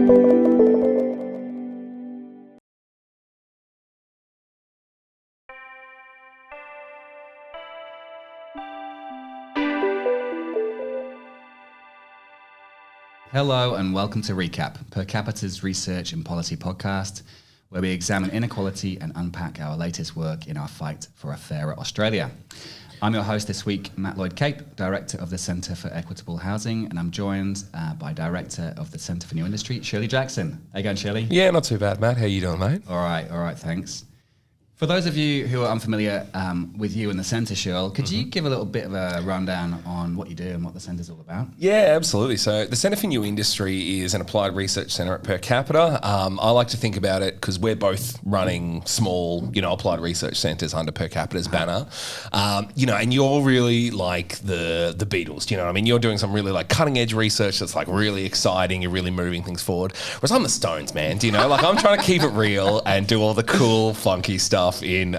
Hello and welcome to Recap, Per Capita's research and policy podcast, where we examine inequality and unpack our latest work in our fight for a fairer Australia. I'm your host this week, Matt Lloyd-Cape, Director of the Centre for Equitable Housing, and I'm joined by Director of the Centre for New Industry, Shirley Jackson. How you going, Shirley? Yeah, not too bad, Matt. How you doing, mate? All right, thanks. For those of you who are unfamiliar with you and the Centre, Shirl, could you give a little bit of a rundown on what you do and what the Centre's all about? Yeah, absolutely. So the Centre for New Industry is an applied research centre at Per Capita. I like to think about it because we're both running small, applied research centres under Per Capita's banner. And you're really like the Beatles, do you know what I mean? You're doing some really like cutting edge research that's like really exciting. You're really moving things forward. Whereas I'm the Stones, man, do you know? Like I'm trying to keep it real and do all the cool, funky stuff in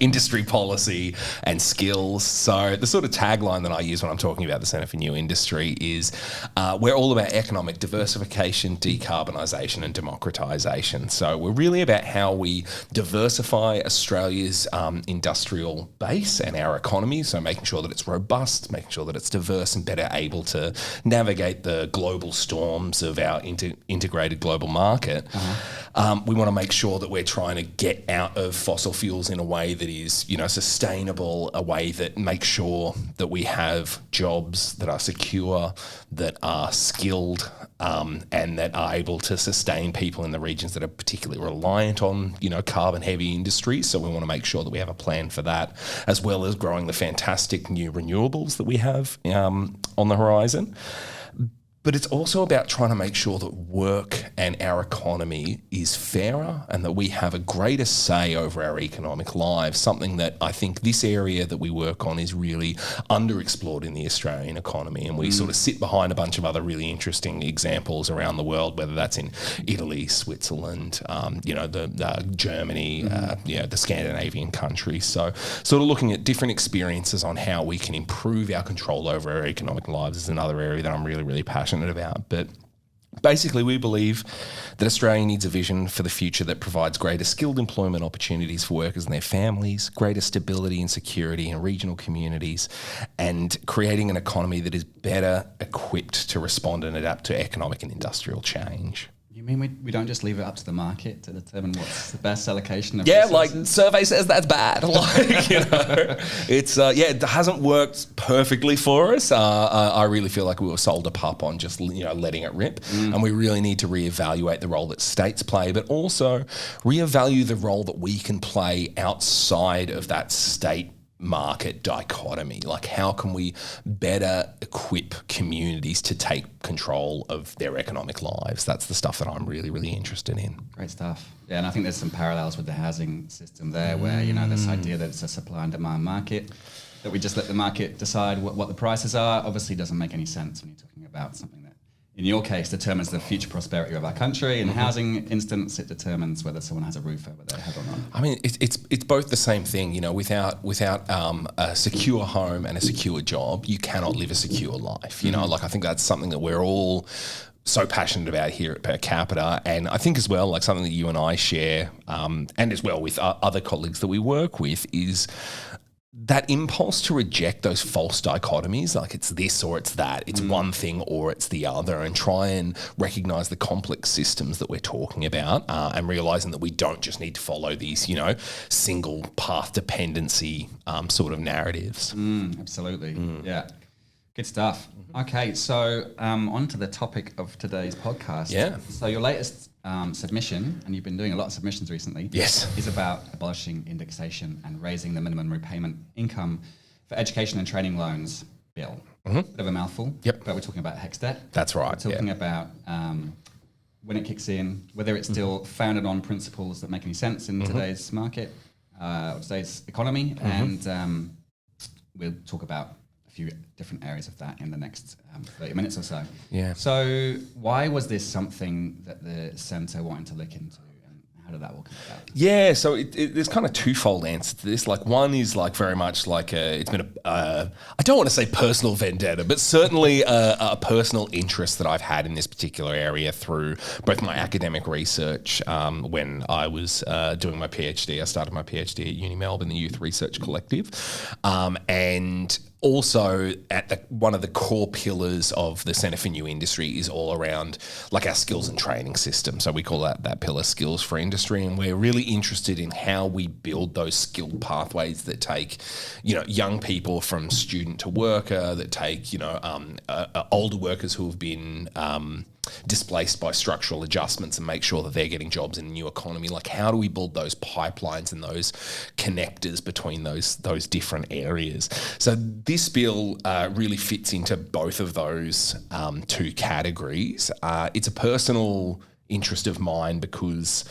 industry policy and skills. So the sort of tagline that I use when I'm talking about the Centre for New Industry is we're all about economic diversification, decarbonisation and democratisation. So we're really about how we diversify Australia's industrial base and our economy, so making sure that it's robust, making sure that it's diverse and better able to navigate the global storms of our integrated global market. We want to make sure that we're trying to get out of fossil fuels in a way that is, sustainable, a way that makes sure that we have jobs that are secure, that are skilled, and that are able to sustain people in the regions that are particularly reliant on, carbon-heavy industries. So we want to make sure that we have a plan for that, as well as growing the fantastic new renewables that we have on the horizon. But it's also about trying to make sure that work and our economy is fairer and that we have a greater say over our economic lives, something that I think this area that we work on is really underexplored in the Australian economy. And we sort of sit behind a bunch of other really interesting examples around the world, whether that's in Italy, Switzerland, Germany, the Scandinavian countries. So sort of looking at different experiences on how we can improve our control over our economic lives is another area that I'm really, really passionate about. But basically, we believe that Australia needs a vision for the future that provides greater skilled employment opportunities for workers and their families, greater stability and security in regional communities, and creating an economy that is better equipped to respond and adapt to economic and industrial change. You mean we don't just leave it up to the market to determine what's the best allocation of resources? Like survey says that's bad. It's it hasn't worked perfectly for us. I really feel like we were sold a pup on just letting it rip, and we really need to reevaluate the role that states play, but also reevaluate the role that we can play outside of that state market dichotomy. Like, how can we better equip communities to take control of their economic lives? That's the stuff that I'm really, really interested in. Great stuff. Yeah, and I think there's some parallels with the housing system there, where this idea that it's a supply and demand market, that we just let the market decide what the prices are, obviously doesn't make any sense when you're talking about something that, in your case, determines the future prosperity of our country. In the housing instance, it determines whether someone has a roof over their head or not. I mean, it's both the same thing. Without a secure home and a secure job, you cannot live a secure life. I think that's something that we're all so passionate about here at Per Capita, and I think as well, like something that you and I share, and as well with other colleagues that we work with, is that impulse to reject those false dichotomies, like it's this or it's that, it's one thing or it's the other, and try and recognise the complex systems that we're talking about, and realising that we don't just need to follow these, single path dependency sort of narratives. Absolutely. Yeah. Good stuff. Okay, so on to the topic of today's podcast. Yeah. So your latest submission, and you've been doing a lot of submissions recently, yes, is about abolishing indexation and raising the minimum repayment income for education and training loans bill. Bit of a mouthful. Yep. But we're talking about HECS debt. That's right. We're talking about when it kicks in, whether it's still founded on principles that make any sense in today's market, today's economy, and we'll talk about few different areas of that in the next 30 minutes or so. Yeah. So why was this something that the centre wanted to look into, and how did that all come about? Yeah, so there's kind of twofold answer to this. Like one is like very much like it's been I don't want to say personal vendetta, but certainly a personal interest that I've had in this particular area through both my academic research when I was doing my PhD. I started my PhD at Uni Melbourne, the Youth Research Collective, and also at one of the core pillars of the Centre for New Industry is all around like our skills and training system. So we call that pillar skills for industry, and we're really interested in how we build those skilled pathways that take, young people from student to worker, that take, older workers who have been displaced by structural adjustments and make sure that they're getting jobs in a new economy. Like, how do we build those pipelines and those connectors between those different areas? So this bill really fits into both of those two categories. It's a personal interest of mine because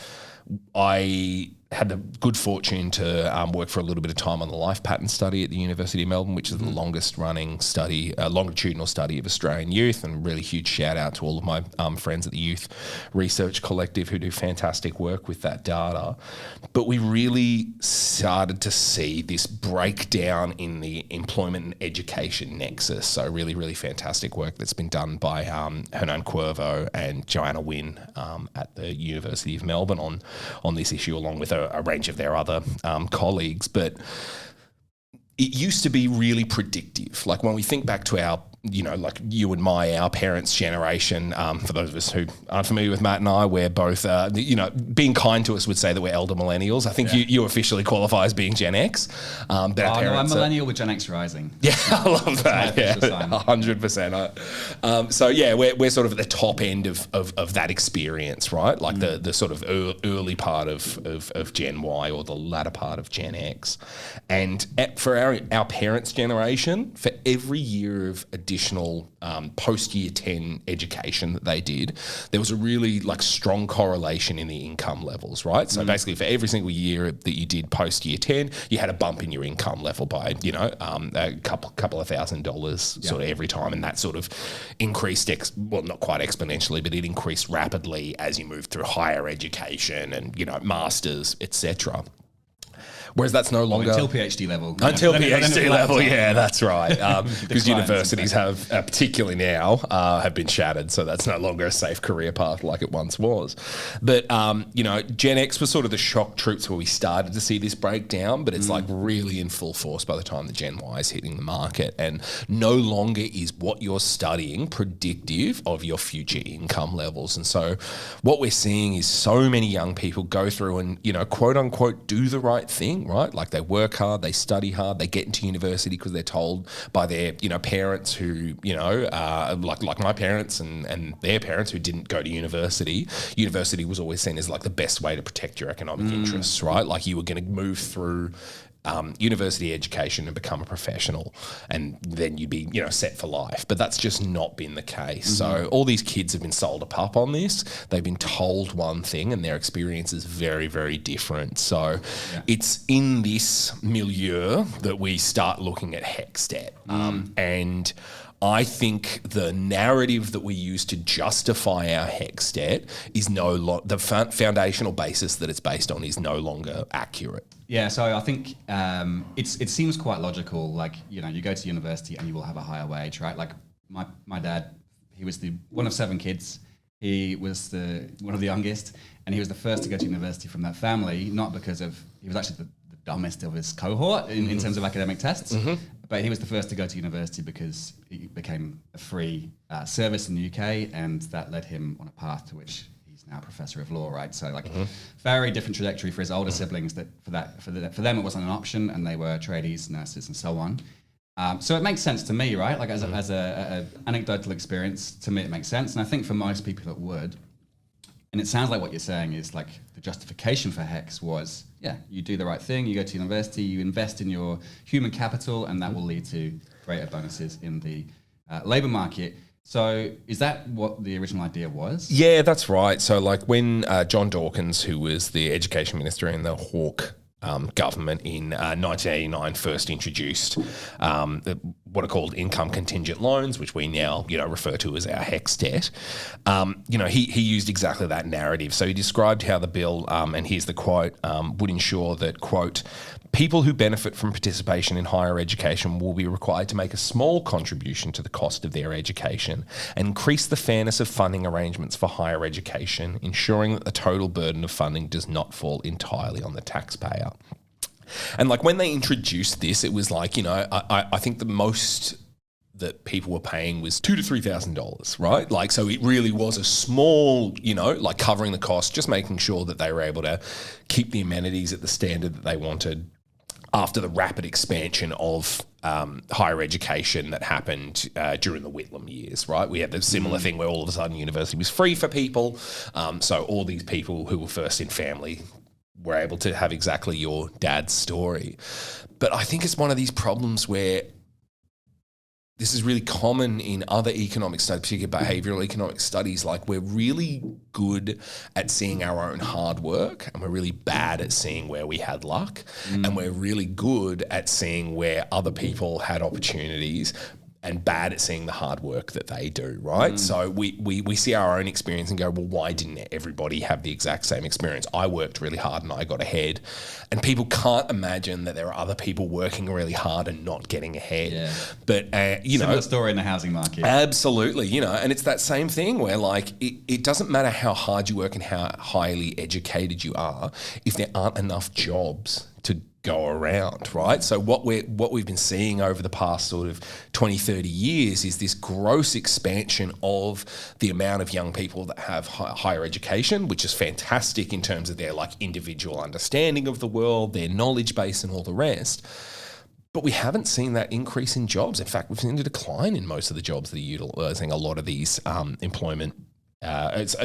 I had the good fortune to work for a little bit of time on the life pattern study at the University of Melbourne, which is the longest running study, longitudinal study of Australian youth, and really huge shout out to all of my friends at the Youth Research Collective who do fantastic work with that data. But we really started to see this breakdown in the employment and education nexus. So really, really fantastic work that's been done by Hernan Cuervo and Joanna Wynne at the University of Melbourne on this issue, along with a range of their other colleagues. But it used to be really predictive. Like when we think back to our, like you and our parents' generation, for those of us who aren't familiar with Matt and I, we're both, being kind to us would say that we're elder millennials. I think you officially qualify as being Gen X. But our I'm millennial with Gen X rising. Yeah, I love that. Yeah, 100%. So yeah, we're sort of at the top end of that experience, right? Like the sort of early part of Gen Y or the latter part of Gen X. And for our parents' generation, for every year of additional post-year 10 education that they did, there was a really strong correlation in the income levels, right? So basically for every single year that you did post-year 10, you had a bump in your income level by, a couple of $1,000 sort of every time. And that sort of increased, not quite exponentially, but it increased rapidly as you moved through higher education and, masters, etc. Whereas that's no longer... Until PhD level. Until PhD level, yeah, that's right. Because universities have, particularly now, have been shattered, so that's no longer a safe career path like it once was. But, Gen X was sort of the shock troops where we started to see this breakdown, but it's really in full force by the time the Gen Y is hitting the market. And no longer is what you're studying predictive of your future income levels. And so what we're seeing is so many young people go through and, quote unquote, do the right thing, right? Like they work hard, they study hard, they get into university because they're told by their, parents who, like my parents and their parents who didn't go to university. University was always seen as like the best way to protect your economic interests, right? Like you were going to move through university education and become a professional, and then you'd be, set for life. But that's just not been the case. So all these kids have been sold a pup on this. They've been told one thing and their experience is very, very different. So it's in this milieu that we start looking at HECS debt. And I think the narrative that we use to justify our HECS debt is the foundational basis that it's based on is no longer accurate. Yeah, so I think it seems quite logical. Like, you go to university and you will have a higher wage, right? Like my dad, he was one of 7 kids. He was one of the youngest, and he was the first to go to university from that family, not because he was actually the dumbest of his cohort in terms of academic tests, but he was the first to go to university because he became a free service in the UK, and that led him on a path to which he's now a professor of law, right? So very different trajectory for his older siblings. That for them it wasn't an option, and they were tradies, nurses, and so on. So it makes sense to me, right? Like as a anecdotal experience, to me it makes sense, and I think for most people it would. And it sounds like what you're saying is like the justification for HECS was, you do the right thing, you go to university, you invest in your human capital, and that will lead to greater bonuses in the labour market. So is that what the original idea was? Yeah, that's right. So like when John Dawkins, who was the education minister in the Hawke government in 1989 first introduced what are called income contingent loans, which we now, refer to as our HECS debt. He used exactly that narrative. So he described how the bill, and here's the quote, would ensure that, quote, people who benefit from participation in higher education will be required to make a small contribution to the cost of their education and increase the fairness of funding arrangements for higher education, ensuring that the total burden of funding does not fall entirely on the taxpayer. And like when they introduced this, it was like, I think the most that people were paying was $2,000 to $3,000, right? Like, so it really was a small, like covering the cost, just making sure that they were able to keep the amenities at the standard that they wanted after the rapid expansion of higher education that happened during the Whitlam years, right? We had the similar thing where all of a sudden university was free for people. So all these people who were first in family were able to have exactly your dad's story. But I think it's one of these problems where this is really common in other economic studies, particularly behavioural economic studies. Like, we're really good at seeing our own hard work, and we're really bad at seeing where we had luck. And we're really good at seeing where other people had opportunities and bad at seeing the hard work that they do, right? So we see our own experience and go, well, why didn't everybody have the exact same experience? I worked really hard and I got ahead. And people can't imagine that there are other people working really hard and not getting ahead. Yeah. But, Similar story in the housing market. Absolutely, and it's that same thing where, like, it doesn't matter how hard you work and how highly educated you are if there aren't enough jobs to go around, right? So what we've been seeing over the past sort of 20, 30 years is this gross expansion of the amount of young people that have higher education, which is fantastic in terms of their like individual understanding of the world, their knowledge base and all the rest. But we haven't seen that increase in jobs. In fact, we've seen a decline in most of the jobs that are utilising a lot of these employment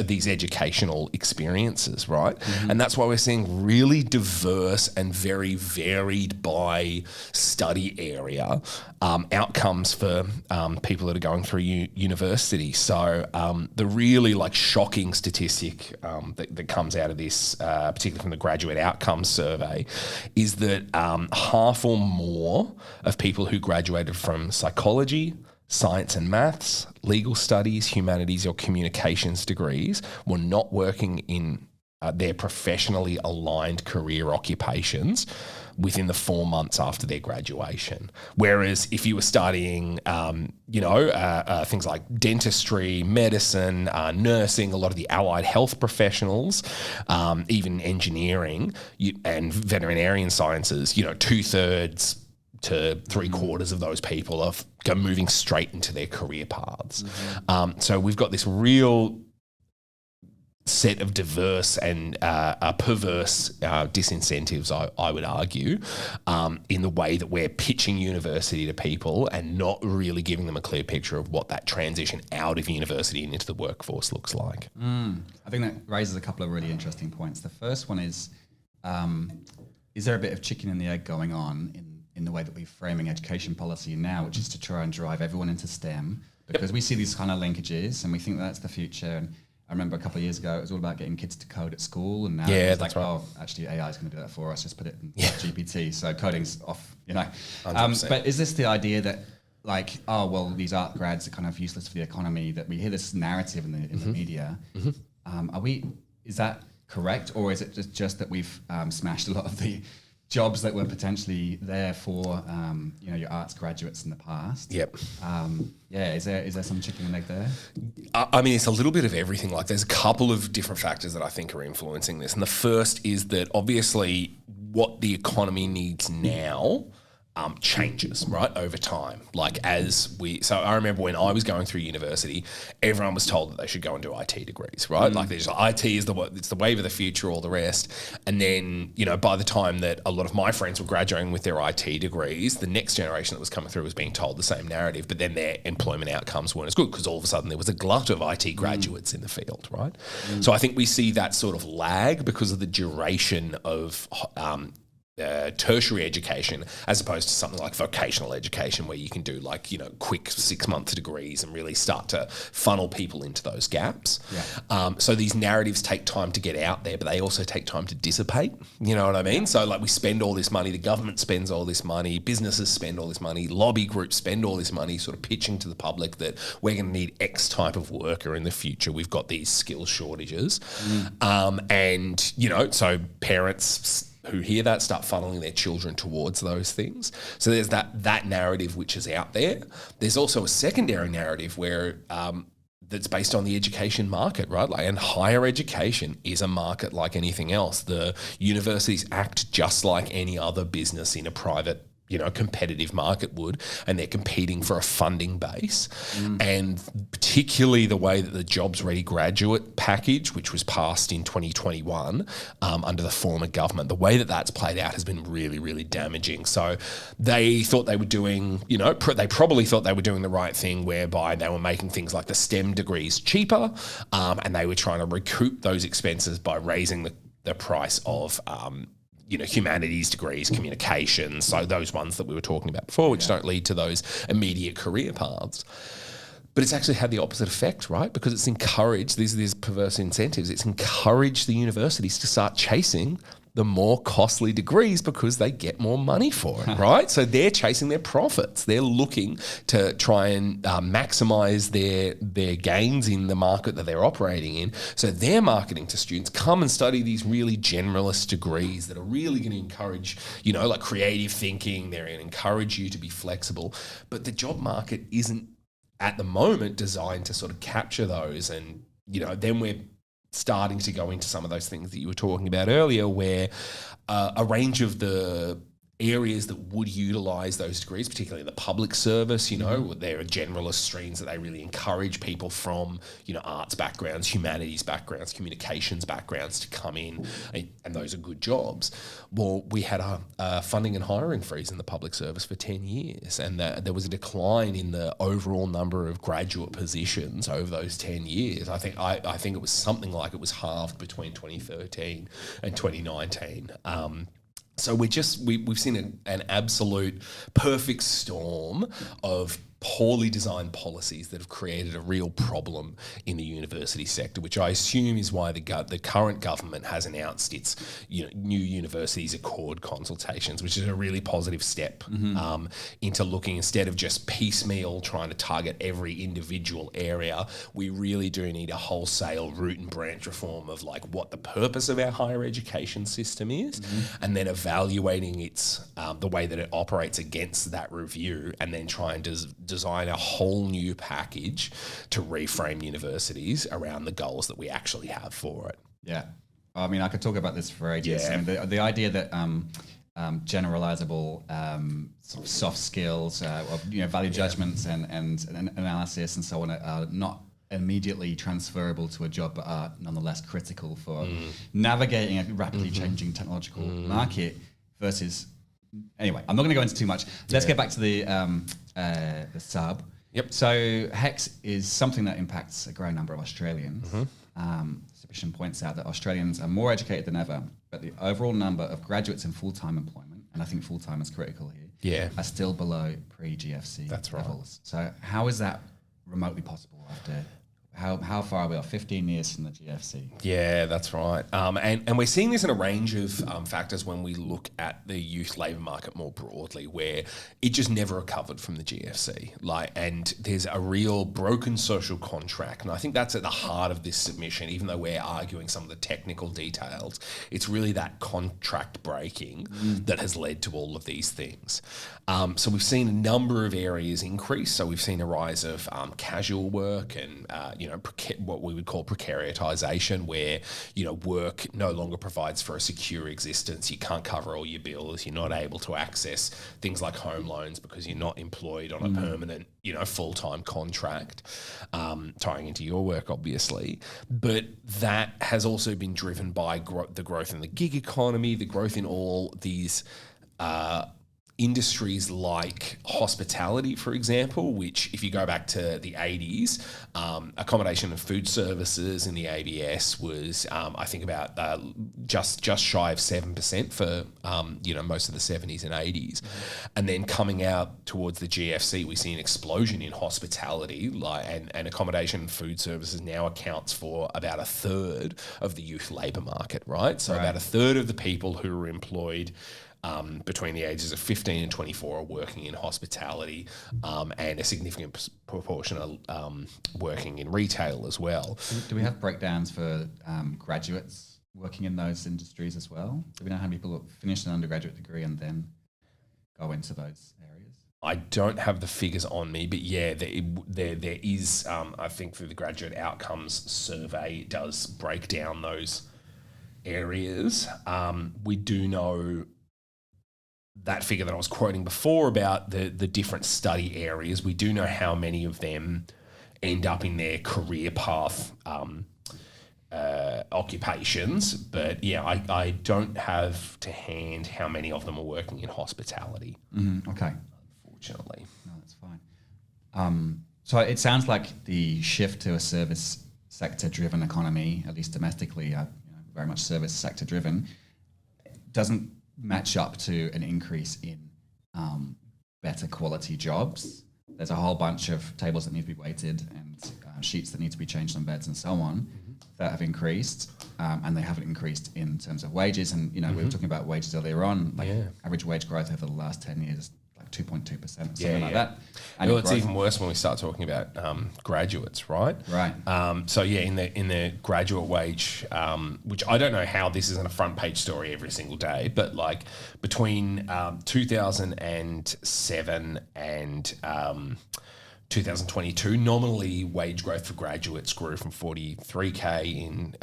these educational experiences, right? And that's why we're seeing really diverse and very varied by study area outcomes for people that are going through university. So the really like shocking statistic that comes out of this, particularly from the Graduate Outcomes Survey, is that half or more of people who graduated from psychology, science and maths, legal studies, humanities or communications degrees were not working in their professionally aligned career occupations within the 4 months after their graduation. Whereas if you were studying, things like dentistry, medicine, nursing, a lot of the allied health professionals, even engineering and veterinarian sciences, 2/3 to 3/4 of those people are moving straight into their career paths. So we've got this real set of diverse and perverse disincentives, I would argue, in the way that we're pitching university to people and not really giving them a clear picture of what that transition out of university and into the workforce looks like. I think that raises a couple of really interesting points. The first one is there a bit of chicken and the egg going on in the way that we're framing education policy now, which is to try and drive everyone into STEM, because we see these kind of linkages and we think that's the future. And I remember a couple of years ago, it was all about getting kids to code at school, and now it's like, oh, actually AI is going to do that for us, just put it in GPT, so coding's off, But is this the idea that, like, oh, well, these art grads are kind of useless for the economy, that we hear this narrative in the media? Is that correct, or is it just that we've smashed a lot of the jobs that were potentially there for your arts graduates in the past? Is there some chicken and egg there? I mean, it's a little bit of everything. Like, there's a couple of different factors that I think are influencing this, and the first is that obviously what the economy needs now changes, right, over time. So I remember when I was going through university, everyone was told that they should go and do IT degrees, right? Like, there's IT is it's the wave of the future, all the rest. And then, by the time that a lot of my friends were graduating with their IT degrees, the next generation that was coming through was being told the same narrative, but then their employment outcomes weren't as good because all of a sudden there was a glut of IT graduates in the field, right? So I think we see that sort of lag because of the duration of tertiary education, as opposed to something like vocational education where you can do like, quick 6-month degrees and really start to funnel people into those gaps. Yeah. So these narratives take time to get out there, but they also take time to dissipate. You know what I mean? So like we spend all this money, the government spends all this money, businesses spend all this money, lobby groups spend all this money sort of pitching to the public that we're going to need X type of worker in the future. We've got these skill shortages. So parents who hear that start funneling their children towards those things. So there's that narrative which is out there. There's also a secondary narrative where that's based on the education market, right? And higher education is a market like anything else. The universities act just like any other business in a private competitive market would, and they're competing for a funding base. And particularly the way that the Jobs Ready graduate package, which was passed in 2021 under the former government, the way that that's played out has been really, really damaging. So they thought they were doing, they probably thought they were doing the right thing, whereby they were making things like the STEM degrees cheaper, and they were trying to recoup those expenses by raising the price of humanities degrees, communications, so those ones that we were talking about before, which don't lead to those immediate career paths. But it's actually had the opposite effect, right? Because it's encouraged, these perverse incentives, it's encouraged the universities to start chasing the more costly degrees because they get more money for it, right? So they're chasing their profits. They're looking to try and maximise their gains in the market that they're operating in. So they're marketing to students, come and study these really generalist degrees that are really going to encourage, like creative thinking. They're going to encourage you to be flexible. But the job market isn't at the moment designed to sort of capture those. And, then we're starting to go into some of those things that you were talking about earlier, where a range of the areas that would utilise those degrees, particularly the public service, there are generalist streams that they really encourage people from, arts backgrounds, humanities backgrounds, communications backgrounds to come in, and those are good jobs. Well, we had a funding and hiring freeze in the public service for 10 years, and there was a decline in the overall number of graduate positions over those 10 years. I think it was something like it was halved between 2013 and 2019. So we've seen an absolute perfect storm of poorly designed policies that have created a real problem in the university sector, which I assume is why the current government has announced its new universities accord consultations, which is a really positive step into looking, instead of just piecemeal trying to target every individual area, we really do need a wholesale root and branch reform of like what the purpose of our higher education system is, and then evaluating its the way that it operates against that review, and then try and design a whole new package to reframe universities around the goals that we actually have for it. Yeah. I mean, I could talk about this for ages. Yeah. I mean, the idea that generalizable sort of soft skills, value judgments and analysis and so on are not immediately transferable to a job, but are nonetheless critical for navigating a rapidly changing technological market versus... Anyway, I'm not going to go into too much. Let's get back to the sub. Yep. So HECS is something that impacts a growing number of Australians. Submission points out that Australians are more educated than ever, but the overall number of graduates in full-time employment, and I think full-time is critical here, are still below pre-GFC levels. So how is that remotely possible after... How far are we? 15 years from the GFC. Yeah, that's right. And we're seeing this in a range of factors when we look at the youth labour market more broadly, where it just never recovered from the GFC. And there's a real broken social contract. And I think that's at the heart of this submission, even though we're arguing some of the technical details. It's really that contract breaking that has led to all of these things. So we've seen a number of areas increase. So we've seen a rise of casual work and, what we would call precariatisation, where, work no longer provides for a secure existence. You can't cover all your bills. You're not able to access things like home loans because you're not employed on a permanent, full-time contract, tying into your work, obviously. But that has also been driven by the growth in the gig economy, the growth in all these industries like hospitality, for example, which if you go back to the 80s, accommodation and food services in the ABS was, I think, about just shy of 7% for, most of the 70s and 80s. And then coming out towards the GFC, we see an explosion in hospitality, and accommodation and food services now accounts for about a third of the youth labour market, right? So about a third of the people who are employed between the ages of 15 and 24 are working in hospitality, and a significant proportion are working in retail as well. Do we have breakdowns for graduates working in those industries as well? Do we know how many people finish an undergraduate degree and then go into those areas? I don't have the figures on me, but yeah, there is, I think through the Graduate Outcomes Survey, it does break down those areas. We do know that figure that I was quoting before about the different study areas. We do know how many of them end up in their career path occupations, but yeah, I don't have to hand how many of them are working in hospitality. Okay. Unfortunately. No, that's fine. So it sounds like the shift to a service sector-driven economy, at least domestically, very much service sector-driven, doesn't match up to an increase in better quality jobs. There's a whole bunch of tables that need to be weighted and sheets that need to be changed on beds and so on that have increased, and they haven't increased in terms of wages. And we were talking about wages earlier on. Average wage growth over the last 10 years, like 2.2%, something like that. Well, it's even worse when we start talking about graduates, right? Right. So yeah, in the graduate wage, which I don't know how this isn't a front page story every single day, but like between 2007 and 2022, nominally wage growth for graduates grew from 43k in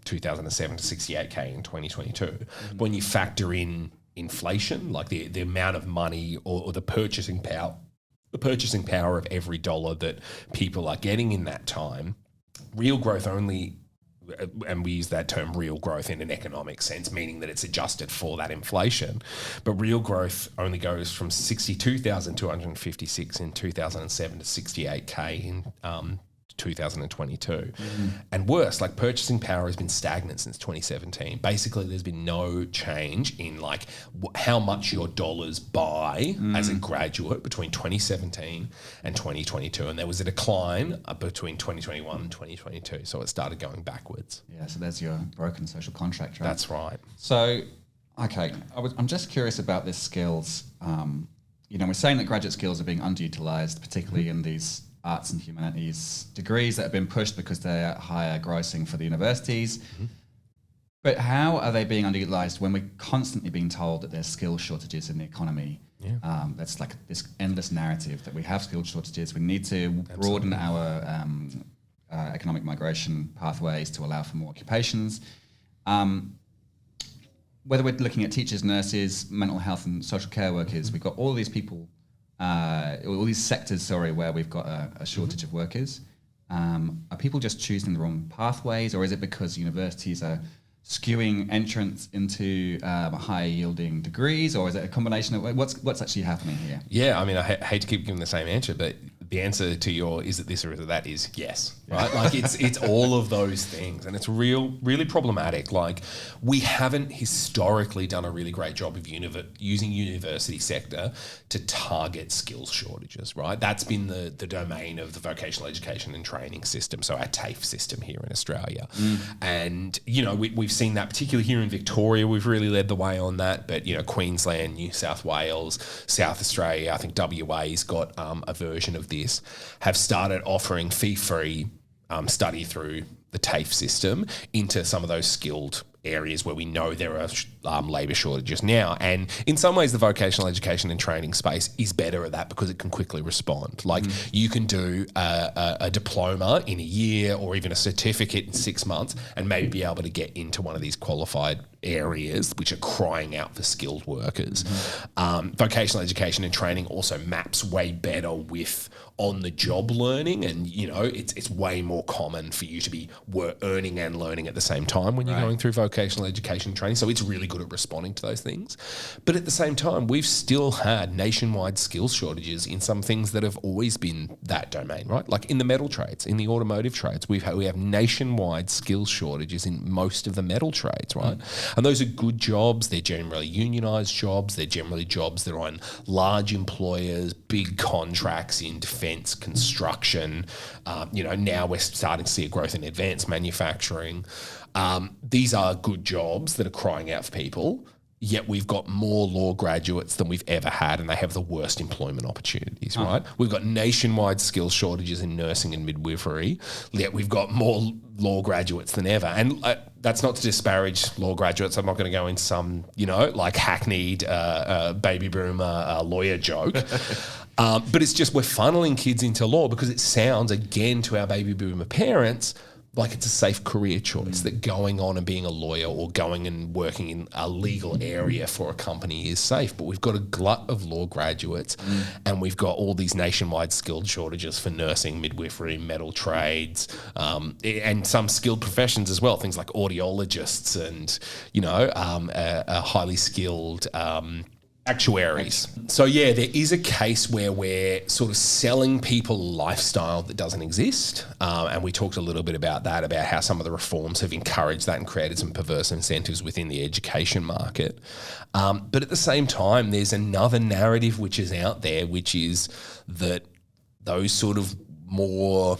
2007 to 68k in 2022. But when you factor in inflation, like the amount of money or the purchasing power of every dollar that people are getting in that time, real growth only, and we use that term real growth in an economic sense, meaning that it's adjusted for that inflation, but real growth only goes from 62,256 in 2007 to 68k in 2022. And worse, like purchasing power has been stagnant since 2017. Basically, there's been no change in like how much your dollars buy as a graduate between 2017 and 2022. And there was a decline between 2021 and 2022. So it started going backwards. Yeah, so there's your broken social contract, right? That's right. So, okay, I'm just curious about this skills. We're saying that graduate skills are being underutilized, particularly in these arts and humanities degrees that have been pushed because they're higher grossing for the universities. But how are they being underutilized when we're constantly being told that there's skill shortages in the economy? That's like this endless narrative that we have skill shortages. We need to broaden our economic migration pathways to allow for more occupations. Whether we're looking at teachers, nurses, mental health and social care workers, we've got all these people, all these sectors, where we've got a shortage of workers. Are people just choosing the wrong pathways, or is it because universities are skewing entrance into higher yielding degrees, or is it a combination of what's actually happening here? Yeah, I mean, I hate to keep giving the same answer, but the answer to your is it this or is it that is yes, right? Like it's all of those things, and it's really problematic. Like we haven't historically done a really great job of using university sector to target skills shortages, right? That's been the domain of the vocational education and training system, so our TAFE system here in Australia. And we've seen that particularly here in Victoria. We've really led the way on that, but Queensland, New South Wales, South Australia, I think WA's got a version of this, have started offering fee-free study through the TAFE system into some of those skilled areas where we know there are labour shortages now. And in some ways, the vocational education and training space is better at that because it can quickly respond. Like you can do a diploma in a year or even a certificate in 6 months and maybe be able to get into one of these qualified areas which are crying out for skilled workers. Vocational education and training also maps way better with on-the-job learning, and it's way more common for you to be earning and learning at the same time when you're going through vocational education and training. So it's really good at responding to those things. But at the same time, we've still had nationwide skills shortages in some things that have always been that domain, right? Like in the metal trades, in the automotive trades, we have nationwide skills shortages in most of the metal trades, right? And those are good jobs. They're generally unionised jobs. They're generally jobs that are on large employers, big contracts in defence, construction. Now we're starting to see a growth in advanced manufacturing. These are good jobs that are crying out for people, yet we've got more law graduates than we've ever had, and they have the worst employment opportunities, right? We've got nationwide skills shortages in nursing and midwifery, yet we've got more law graduates than ever. And that's not to disparage law graduates. I'm not going to go into some, hackneyed baby boomer lawyer joke. But it's just we're funneling kids into law because it sounds, again, to our baby boomer parents, like it's a safe career choice, that going on and being a lawyer or going and working in a legal area for a company is safe. But we've got a glut of law graduates and we've got all these nationwide skilled shortages for nursing, midwifery, metal trades, and some skilled professions as well, things like audiologists and, highly skilled actuaries. So yeah, there is a case where we're sort of selling people a lifestyle that doesn't exist. And we talked a little bit about that, about how some of the reforms have encouraged that and created some perverse incentives within the education market. But at the same time, there's another narrative which is out there, which is that those sort of more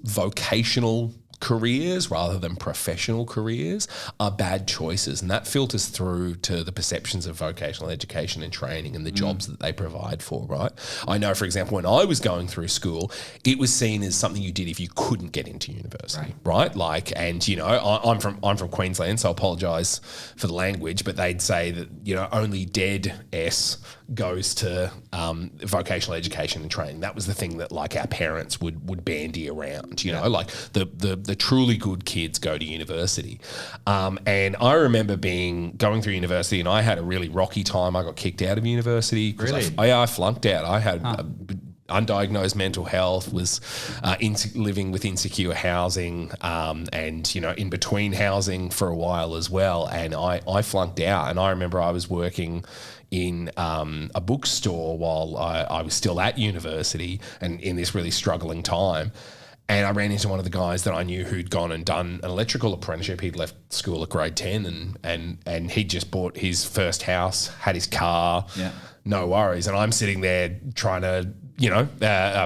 vocational careers rather than professional careers are bad choices, and that filters through to the perceptions of vocational education and training and the jobs that they provide for, right? I know, for example, when I was going through school, it was seen as something you did if you couldn't get into university, right? I'm from Queensland, so I apologise for the language, but they'd say that, only dead S goes to vocational education and training. That was the thing that our parents would bandy around, like the truly good kids go to university. And I remember going through university, and I had a really rocky time. I got kicked out of university. Really? I flunked out. I had undiagnosed mental health, was living with insecure housing, and in between housing for a while as well. And I flunked out. And I remember I was working in a bookstore while I was still at university and in this really struggling time. And I ran into one of the guys that I knew who'd gone and done an electrical apprenticeship. He'd left school at grade 10 and he'd just bought his first house, had his car, no worries. And I'm sitting there trying to,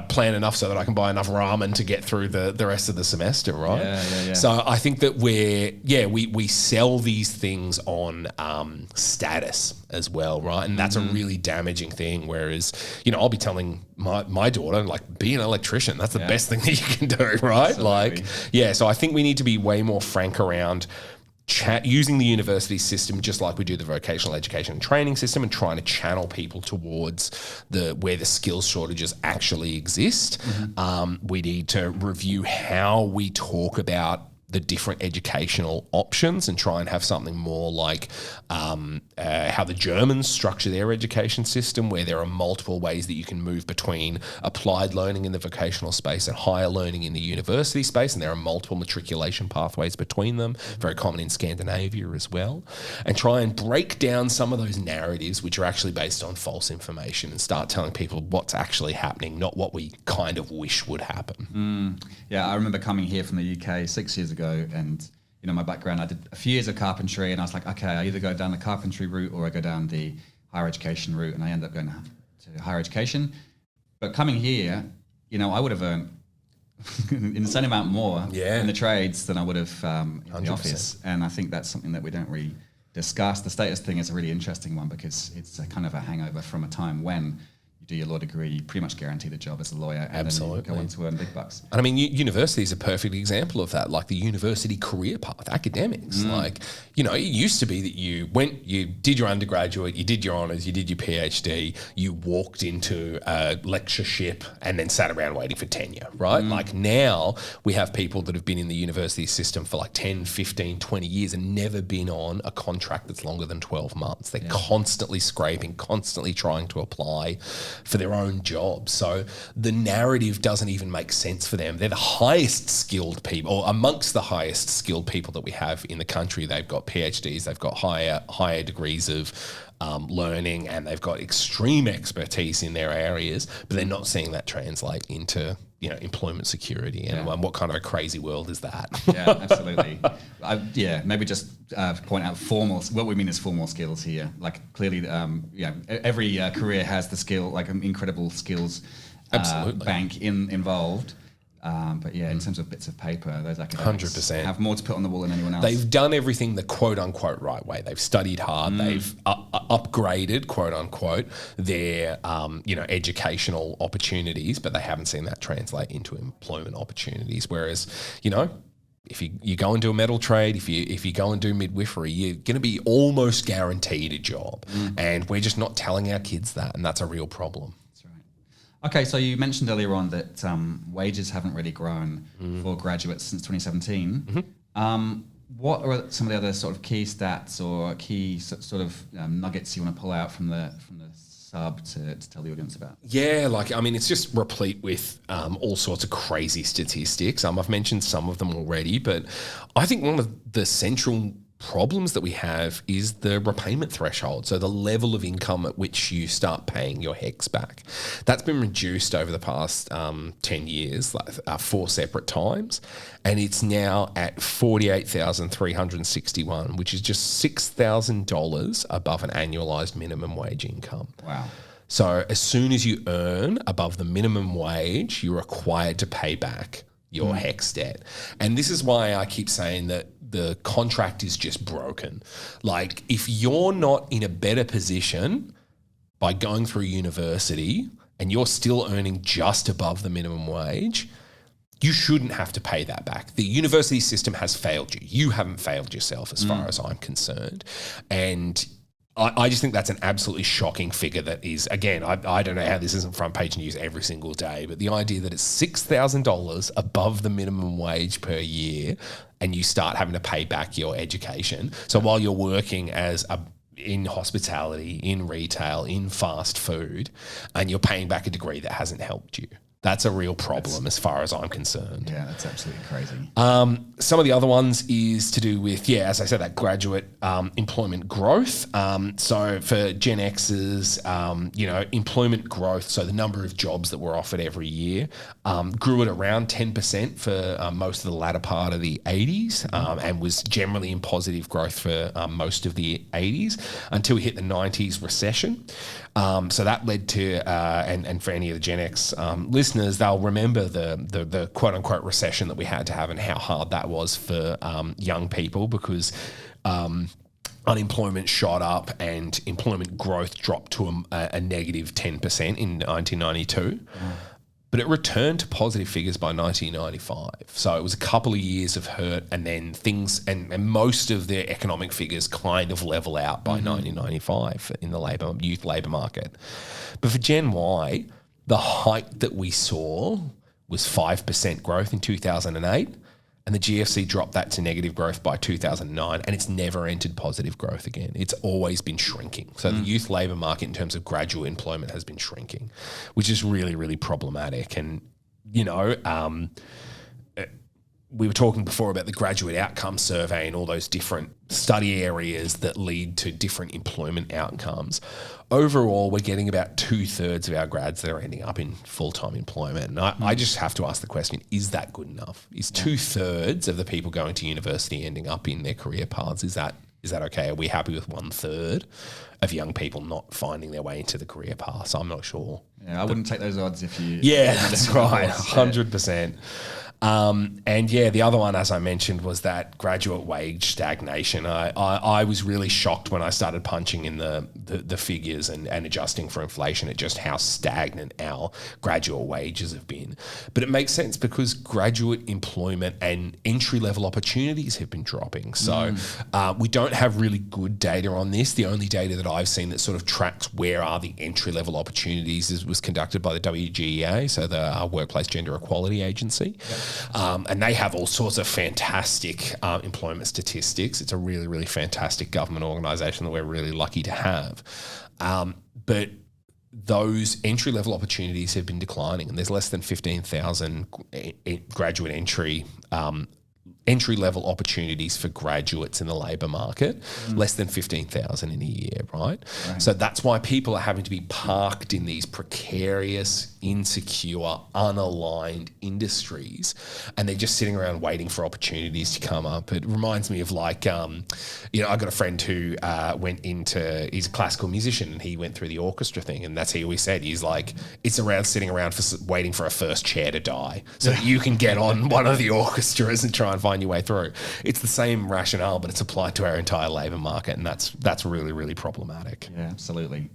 plan enough so that I can buy enough ramen to get through the rest of the semester, right? Yeah. So I think that we sell these things on status as well, right? And that's a really damaging thing. Whereas, I'll be telling my daughter, be an electrician. That's the best thing that you can do, right? Absolutely. So I think we need to be way more frank around using the university system just like we do the vocational education and training system, and trying to channel people towards where the skills shortages actually exist. We need to review how we talk about the different educational options and try and have something more like how the Germans structure their education system, where there are multiple ways that you can move between applied learning in the vocational space and higher learning in the university space, and there are multiple matriculation pathways between them, very common in Scandinavia as well, and try and break down some of those narratives which are actually based on false information and start telling people what's actually happening, not what we kind of wish would happen. Yeah, I remember coming here from the UK 6 years ago, and my background, I did a few years of carpentry, and I was like, okay, I either go down the carpentry route or I go down the higher education route, and I ended up going to higher education. But coming here, I would have earned an insane amount more in the trades than I would have in 100%. the office. And I think that's something that we don't really discuss. The status thing is a really interesting one because it's a kind of a hangover from a time when you do your law degree, you pretty much guaranteed a job as a lawyer, and then you go on to earn big bucks. And I mean, university is a perfect example of that, like the university career path, academics. It used to be that you did your undergraduate, you did your honours, you did your PhD, you walked into a lectureship and then sat around waiting for tenure, right? Like now we have people that have been in the university system for 10, 15, 20 years and never been on a contract that's longer than 12 months. They're constantly scraping, constantly trying to apply. for their own jobs. So the narrative doesn't even make sense for them. They're the highest skilled people, or amongst the highest skilled people that we have in the country. They've got PhDs, they've got higher degrees of learning, and they've got extreme expertise in their areas, but they're not seeing that translate into employment security. And what kind of a crazy world is that? Yeah, absolutely. Maybe just point out what we mean is formal skills here. Like clearly, every career has the skill, like an incredible skills bank involved. But in terms of bits of paper, those academics 100% have more to put on the wall than anyone else. They've done everything the quote unquote right way. They've studied hard. They've upgraded quote unquote their educational opportunities, but they haven't seen that translate into employment opportunities. Whereas, if you go and do a metal trade, if you go and do midwifery, you're going to be almost guaranteed a job, and we're just not telling our kids that, and that's a real problem. Okay, so you mentioned earlier on that wages haven't really grown for graduates since 2017. What are some of the other sort of key stats or key sort of nuggets you want to pull out from the sub to tell the audience about? Yeah, it's just replete with all sorts of crazy statistics. I've mentioned some of them already, but I think one of the central problems that we have is the repayment threshold, so the level of income at which you start paying your HECS back. That's been reduced over the past 10 years, 4 separate times, and it's now at $48,361, which is just $6,000 above an annualised minimum wage income. Wow. So as soon as you earn above the minimum wage, you're required to pay back your HECS debt. And this is why I keep saying that the contract is just broken. Like, if you're not in a better position by going through university and you're still earning just above the minimum wage, you shouldn't have to pay that back. The university system has failed you. You haven't failed yourself as far as I'm concerned. And I just think that's an absolutely shocking figure that is, again, I don't know how this isn't front page news every single day, but the idea that it's $6,000 above the minimum wage per year and you start having to pay back your education. So while you're working in hospitality, in retail, in fast food, and you're paying back a degree that hasn't helped you. That's a real problem as far as I'm concerned. Yeah, that's absolutely crazy. Some of the other ones is to do with, as I said, that graduate employment growth. So for Gen Xers, employment growth, so the number of jobs that were offered every year, grew at around 10% for most of the latter part of the 80s and was generally in positive growth for most of the 80s until we hit the 90s recession. So that led to, and for any of the Gen X listeners, they'll remember the quote unquote recession that we had to have and how hard that was for young people because unemployment shot up and employment growth dropped to a negative 10% in 1992. But it returned to positive figures by 1995. So it was a couple of years of hurt, and then things and most of the economic figures kind of level out by 1995 in the youth labour market. But for Gen Y, the height that we saw was 5% growth in 2008, and the GFC dropped that to negative growth by 2009, and it's never entered positive growth again. It's always been shrinking. So the youth labour market in terms of graduate employment has been shrinking, which is really, really problematic. And, we were talking before about the graduate outcome survey and all those different study areas that lead to different employment outcomes. Overall, we're getting about 2/3 of our grads that are ending up in full-time employment. And I just have to ask the question, is that good enough? Is 2/3 of the people going to university ending up in their career paths, is that okay? Are we happy with 1/3 of young people not finding their way into the career paths? I'm not sure. Yeah, I wouldn't take those odds if you... Yeah, that's right, 100%. The other one, as I mentioned, was that graduate wage stagnation. I was really shocked when I started punching in the figures and adjusting for inflation at just how stagnant our graduate wages have been. But it makes sense because graduate employment and entry-level opportunities have been dropping. So we don't have really good data on this. The only data that I've seen that sort of tracks where are the entry-level opportunities was conducted by the WGEA, so the Workplace Gender Equality Agency. And they have all sorts of fantastic employment statistics. It's a really, really fantastic government organisation that we're really lucky to have. But those entry-level opportunities have been declining, and there's less than 15,000 graduate entry-level opportunities for graduates in the labour market, less than 15,000 in a year, right? So that's why people are having to be parked in these precarious, insecure, unaligned industries, and they're just sitting around waiting for opportunities to come up. It reminds me of I got a friend who he's a classical musician, and he went through the orchestra thing, and that's he always said, he's like, it's around sitting around waiting for a first chair to die so that you can get on one of the orchestras and try and find your way through. It's the same rationale, but it's applied to our entire labour market, and that's really, really problematic. Yeah, absolutely.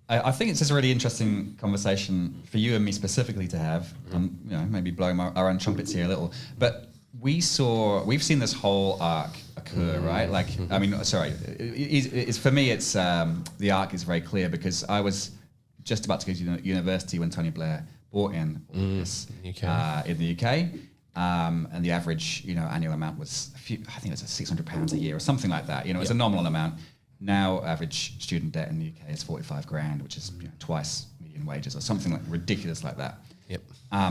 I think it's just a really interesting conversation for you and me specifically to have. Maybe blowing our own trumpets here a little, but we've seen this whole arc occur, right? Like, I mean, sorry, it's for me, it's the arc is very clear because I was just about to go to university when Tony Blair brought in all this in the UK. And the average, annual amount was I think it was £600 a year or something like that. It's a nominal amount. Now, average student debt in the UK is 45 grand, which is twice median wages or something like ridiculous like that. Yep.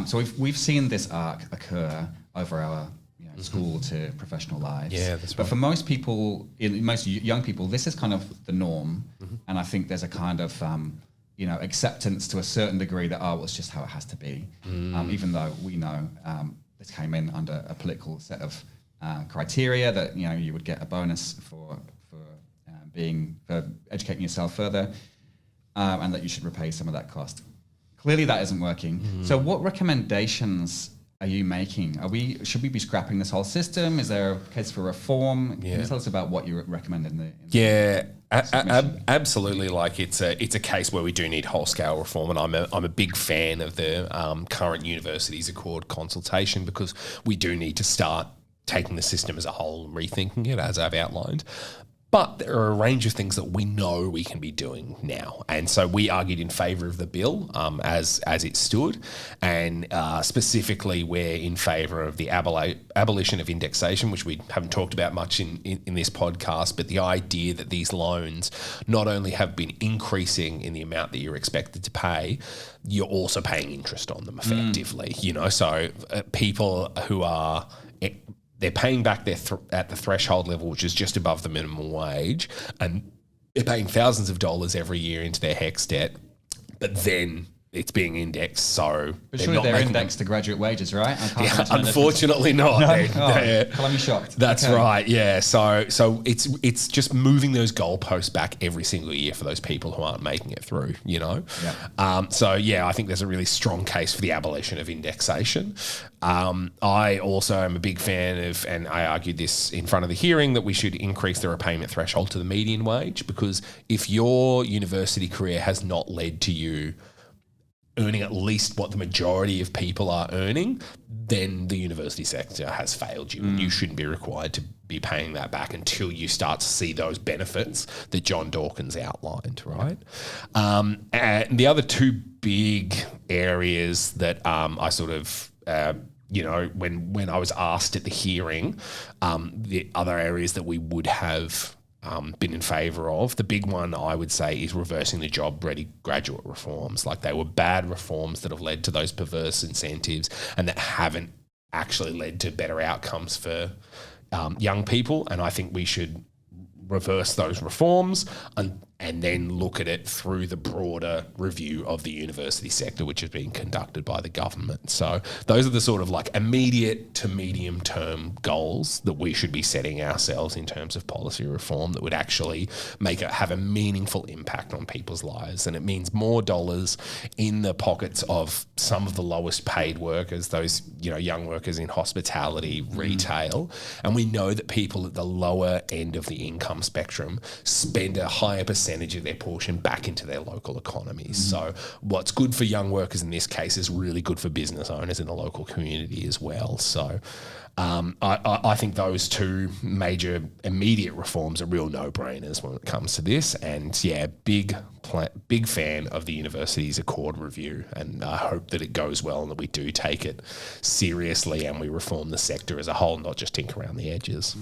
So we've seen this arc occur over our school to professional lives. Yeah, that's right. But for most people, most young people, this is kind of the norm, and I think there's a kind of acceptance to a certain degree that well, it's just how it has to be, even though we know. This came in under a political set of criteria that you would get a bonus for educating yourself further, and that you should repay some of that cost. Clearly, that isn't working. So, what recommendations are you making? Should we be scrapping this whole system? Is there a case for reform? Can you tell us about what you recommend in the absolutely. Like it's a case where we do need whole scale reform, and I'm a big fan of the current Universities Accord consultation because we do need to start taking the system as a whole and rethinking it, as I've outlined. But there are a range of things that we know we can be doing now. And so we argued in favour of the bill as it stood. And specifically, we're in favour of the abolition of indexation, which we haven't talked about much in this podcast. But the idea that these loans not only have been increasing in the amount that you're expected to pay, you're also paying interest on them effectively. So people who are... They're paying back at the threshold level, which is just above the minimum wage, and they're paying thousands of dollars every year into their HECS debt, but then it's being indexed, so but surely they're indexed to graduate wages, right? Unfortunately not. No? I'm shocked. That's right, yeah. So it's just moving those goalposts back every single year for those people who aren't making it through, Yeah. I think there's a really strong case for the abolition of indexation. I also am a big fan of, and I argued this in front of the hearing, that we should increase the repayment threshold to the median wage, because if your university career has not led to you earning at least what the majority of people are earning, then the university sector has failed you, and you shouldn't be required to be paying that back until you start to see those benefits that John Dawkins outlined, right? And the other two big areas that I sort of... when I was asked at the hearing, the other areas that we would have been in favour of, the big one I would say is reversing the job-ready graduate reforms. Like, they were bad reforms that have led to those perverse incentives and that haven't actually led to better outcomes for young people. And I think we should reverse those reforms and then look at it through the broader review of the university sector, which is being conducted by the government. So those are the sort of like immediate to medium term goals that we should be setting ourselves in terms of policy reform that would actually have a meaningful impact on people's lives. And it means more dollars in the pockets of some of the lowest paid workers, those young workers in hospitality, retail. And we know that people at the lower end of the income spectrum spend a higher percentage of their portion back into their local economies. So what's good for young workers in this case is really good for business owners in the local community as well. So I think those two major immediate reforms are real no-brainers when it comes to this. And big fan of the Universities Accord review, and I hope that it goes well and that we do take it seriously and we reform the sector as a whole, not just tinker around the edges.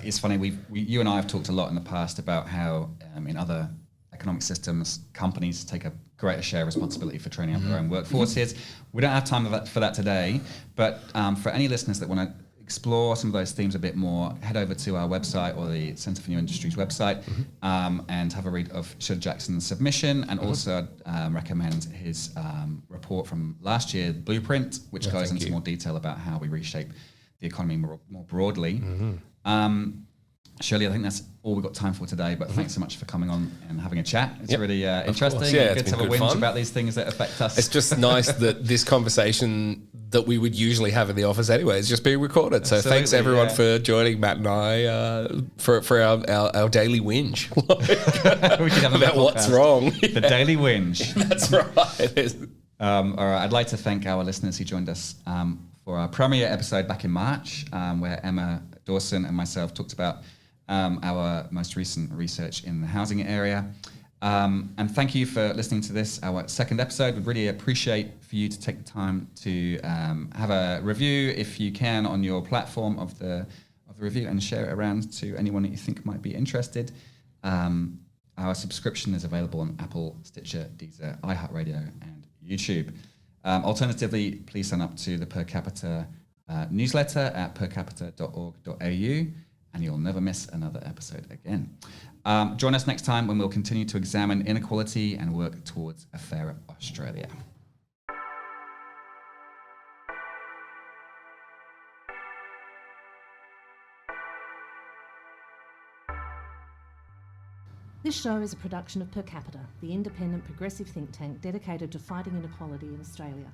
It's funny, you and I have talked a lot in the past about how in other economic systems, companies take a greater share of responsibility for training up their own workforces. We don't have time for that today, but for any listeners that want to explore some of those themes a bit more, head over to our website or the Centre for New Industries website and have a read of Shirley Jackson's submission, and also recommend his report from last year, Blueprint, which goes into more detail about how we reshape the economy more broadly. Shirley, I think that's all we've got time for today, but thanks so much for coming on and having a chat. It's really interesting. Yeah, good to have a whinge about these things that affect us. It's just nice that this conversation that we would usually have in the office anyway is just being recorded. So thanks everyone for joining Matt and I for our daily whinge we could have about what's wrong. The daily whinge. That's right. All right, I'd like to thank our listeners who joined us for our premiere episode back in March, where Emma Dawson and myself talked about our most recent research in the housing area. And thank you for listening to this, our second episode. We'd really appreciate for you to take the time to have a review, if you can, on your platform of the review, and share it around to anyone that you think might be interested. Our subscription is available on Apple, Stitcher, Deezer, iHeartRadio, and YouTube. Alternatively, please sign up to the Per Capita newsletter at percapita.org.au, and you'll never miss another episode again. Join us next time when we'll continue to examine inequality and work towards a fairer Australia. This show is a production of Per Capita, the independent progressive think tank dedicated to fighting inequality in Australia.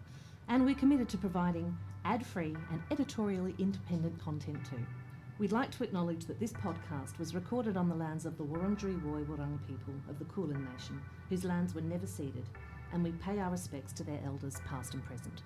And we're committed to providing ad-free and editorially independent content too. We'd like to acknowledge that this podcast was recorded on the lands of the Wurundjeri Woi-wurrung people of the Kulin Nation, whose lands were never ceded, and we pay our respects to their elders past and present.